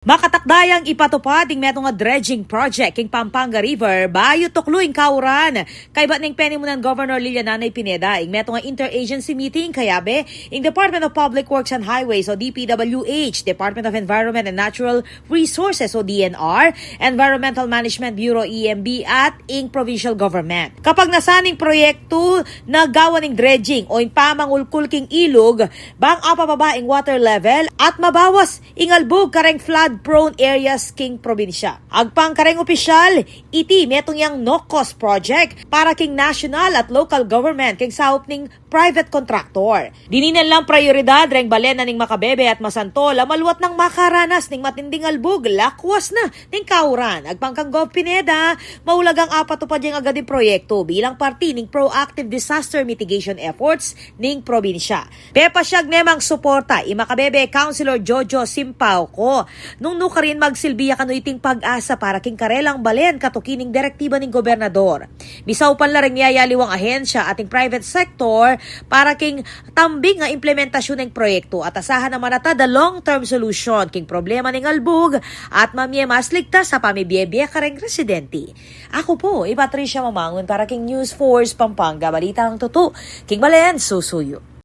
Makatakdayang ipatupad ing metong nga dredging project king Pampanga River bayo tukluing kauran. Kay batning penimunan Governor Liliananay Pineda ing metong nga interagency meeting kayabe ing Department of Public Works and Highways o DPWH, Department of Environment and Natural Resources o DNR, Environmental Management Bureau EMB at ing provincial government. Kapag nasaning proyekto na gawa ning dredging o ing pamangulkul king ilog, bang apababa ing water level at mabawas ing albog kareng flood prone areas king probinsya. Agpang kareng opisyal, iti metong yang no-cost project para king national at local government king saup ning private contractor. Dininan lang prioridad reng balena ning Makabebe at Masantol maluwat ng makaranas ning matinding albog, lakwas na ning kauran. Agpang kang Gov Pineda, maulagang apatupad yung agad yung proyekto bilang parti ning proactive disaster mitigation efforts ning probinsya. Pepasyag nemang suporta i Makabebe Councilor Jojo Simpauco nung nukarin magsilbiya kano iting pag-asa para king karelang balen katukining direktiba ning gobernador. Bisaw pan la ring niyayaliwang ahensya ating private sector para king tambing nga implementasyon ng proyekto at asahan naman ata the long-term solution king problema ning albog at mamye mas ligtas sa pamibiyebye kareng residente. Ako po, Patricia Mamangon para king News Force Pampanga, balita ang totoo, king balen susuyo.